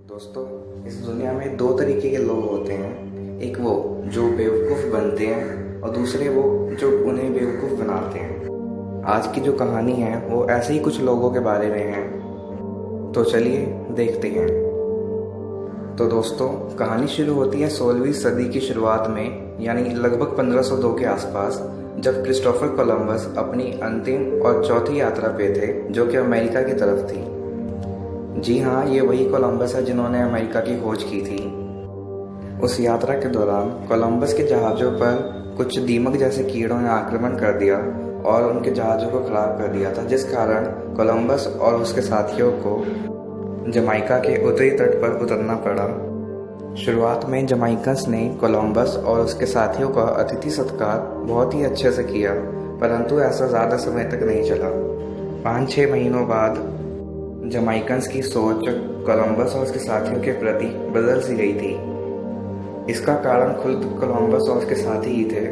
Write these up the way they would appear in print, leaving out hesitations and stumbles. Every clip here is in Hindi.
दोस्तों, इस दुनिया में दो तरीके के लोग होते हैं। एक वो जो बेवकूफ़ बनते हैं और दूसरे वो जो उन्हें बेवकूफ़ बनाते हैं। आज की जो कहानी है वो ऐसे ही कुछ लोगों के बारे में है, तो चलिए देखते हैं। तो दोस्तों, कहानी शुरू होती है 16वीं सदी की शुरुआत में, यानी लगभग 1502 के आसपास, जब क्रिस्टोफर कोलंबस अपनी अंतिम और चौथी यात्रा पे थे, जो कि अमेरिका की तरफ थी। जी हाँ, ये वही कोलंबस है जिन्होंने अमेरिका की खोज की थी। उस यात्रा के दौरान कोलंबस के जहाज़ों पर कुछ दीमक जैसे कीड़ों ने आक्रमण कर दिया और उनके जहाज़ों को ख़राब कर दिया था, जिस कारण कोलंबस और उसके साथियों को जमाइका के उत्तरी तट पर उतरना पड़ा। शुरुआत में जमाइकन्स ने कोलंबस और उसके साथियों का अतिथि सत्कार बहुत ही अच्छे से किया, परंतु ऐसा ज़्यादा समय तक नहीं चला। 5-6 महीनों बाद जमाइकन्स की सोच कोलंबस और उसके साथियों के प्रति बदल सी गई थी। इसका कारण खुद कोलंबस और उसके साथी ही थे।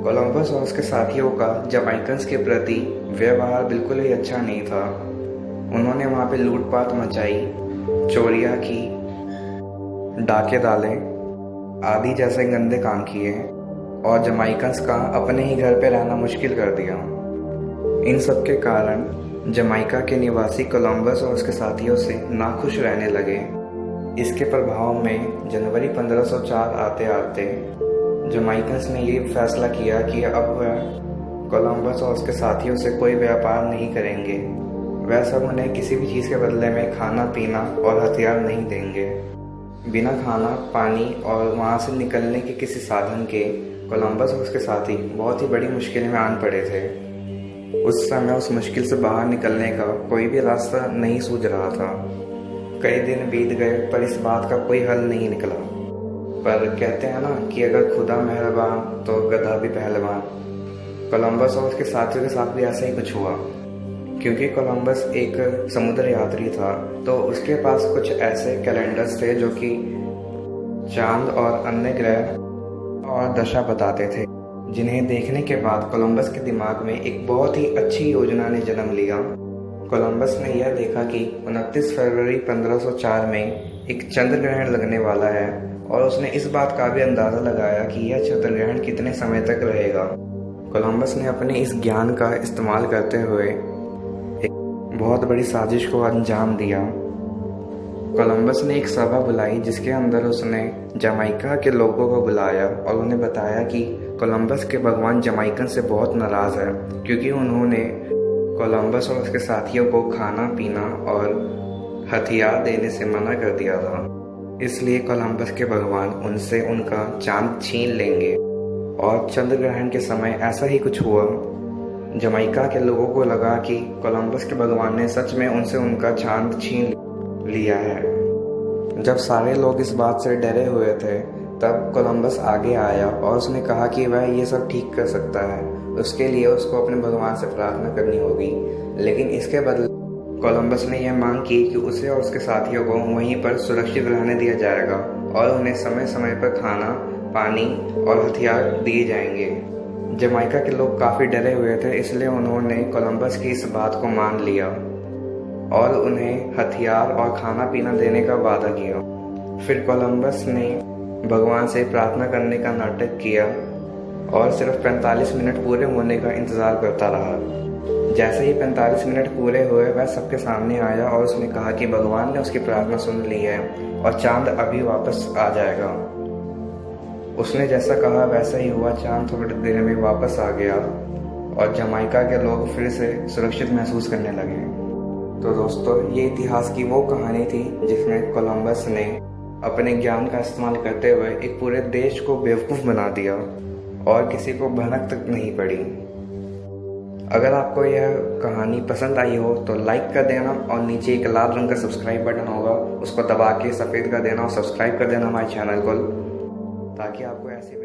कोलंबस और उसके साथियों का जमाइकन्स के प्रति व्यवहार बिल्कुल ही अच्छा नहीं था। उन्होंने वहाँ पे लूटपाट मचाई, चोरियाँ की, डाके डाले आदि जैसे गंदे काम किए और जमाइकन्स का अपने ही घर पे रहना मुश्किल कर दिया। इन सब के कारण जमाइका के निवासी कोलंबस और उसके साथियों से नाखुश रहने लगे। इसके प्रभाव में जनवरी 1504 आते आते जमाइकन्स ने ये फैसला किया कि अब वह कोलंबस और उसके साथियों से कोई व्यापार नहीं करेंगे। वह सब उन्हें किसी भी चीज़ के बदले में खाना पीना और हथियार नहीं देंगे। बिना खाना पानी और वहाँ से निकलने के किसी साधन के कोलंबस और उसके साथी बहुत ही बड़ी मुश्किल में आन पड़े थे। उस समय उस मुश्किल से बाहर निकलने का कोई भी रास्ता नहीं सूझ रहा था। कई दिन बीत गए पर इस बात का कोई हल नहीं निकला। पर कहते हैं ना कि अगर खुदा मेहरबान तो गधा भी पहलवान। कोलंबस और उसके साथियों के साथ भी ऐसा ही कुछ हुआ। क्योंकि कोलंबस एक समुद्र यात्री था, तो उसके पास कुछ ऐसे कैलेंडर्स थे जो कि चांद और अन्य ग्रह और दशा बताते थे, जिन्हें देखने के बाद कोलंबस के दिमाग में एक बहुत ही अच्छी योजना ने जन्म लिया। कोलंबस ने यह देखा कि 29 फरवरी 1504 में एक चंद्र ग्रहण लगने वाला है और उसने इस बात का भी अंदाज़ा लगाया कि यह चंद्र ग्रहण कितने समय तक रहेगा। कोलंबस ने अपने इस ज्ञान का इस्तेमाल करते हुए एक बहुत बड़ी साजिश को अंजाम दिया। कोलंबस ने एक सभा बुलाई जिसके अंदर उसने जमाइका के लोगों को बुलाया और उन्हें बताया कि कोलंबस के भगवान जमाइकन से बहुत नाराज़ है, क्योंकि उन्होंने कोलंबस और उसके साथियों को खाना पीना और हथियार देने से मना कर दिया था। इसलिए कोलंबस के भगवान उनसे उनका चांद छीन लेंगे। और चंद्र ग्रहण के समय ऐसा ही कुछ हुआ। जमाइका के लोगों को लगा कि कोलंबस के भगवान ने सच में उनसे उनका चांद छीन लिया है। जब सारे लोग इस बात से डरे हुए थे, तब कोलंबस आगे आया और उसने कहा कि वह ये सब ठीक कर सकता है। उसके लिए उसको अपने भगवान से प्रार्थना करनी होगी। लेकिन इसके बदले कोलंबस ने यह मांग की कि उसे और उसके साथियों को वहीं पर सुरक्षित रहने दिया जाएगा और उन्हें समय समय पर खाना पानी और हथियार दिए जाएंगे। जमाइका के लोग काफ़ी डरे हुए थे, इसलिए उन्होंने कोलंबस की इस बात को मान लिया और उन्हें हथियार और खाना पीना देने का वादा किया। फिर कोलंबस ने भगवान से प्रार्थना करने का नाटक किया और सिर्फ 45 मिनट पूरे होने का इंतज़ार करता रहा। जैसे ही 45 मिनट पूरे हुए, वह सबके सामने आया और उसने कहा कि भगवान ने उसकी प्रार्थना सुन ली है और चांद अभी वापस आ जाएगा। उसने जैसा कहा वैसा ही हुआ। चांद थोड़ी देर में वापस आ गया और जमाइका के लोग फिर से सुरक्षित महसूस करने लगे। तो दोस्तों, ये इतिहास की वो कहानी थी जिसमें कोलंबस ने अपने ज्ञान का इस्तेमाल करते हुए एक पूरे देश को बेवकूफ़ बना दिया और किसी को भनक तक नहीं पड़ी। अगर आपको यह कहानी पसंद आई हो तो लाइक कर देना और नीचे एक लाल रंग का सब्सक्राइब बटन होगा, उसको दबा के सफ़ेद कर देना और सब्सक्राइब कर देना हमारे चैनल को, ताकि आपको ऐसी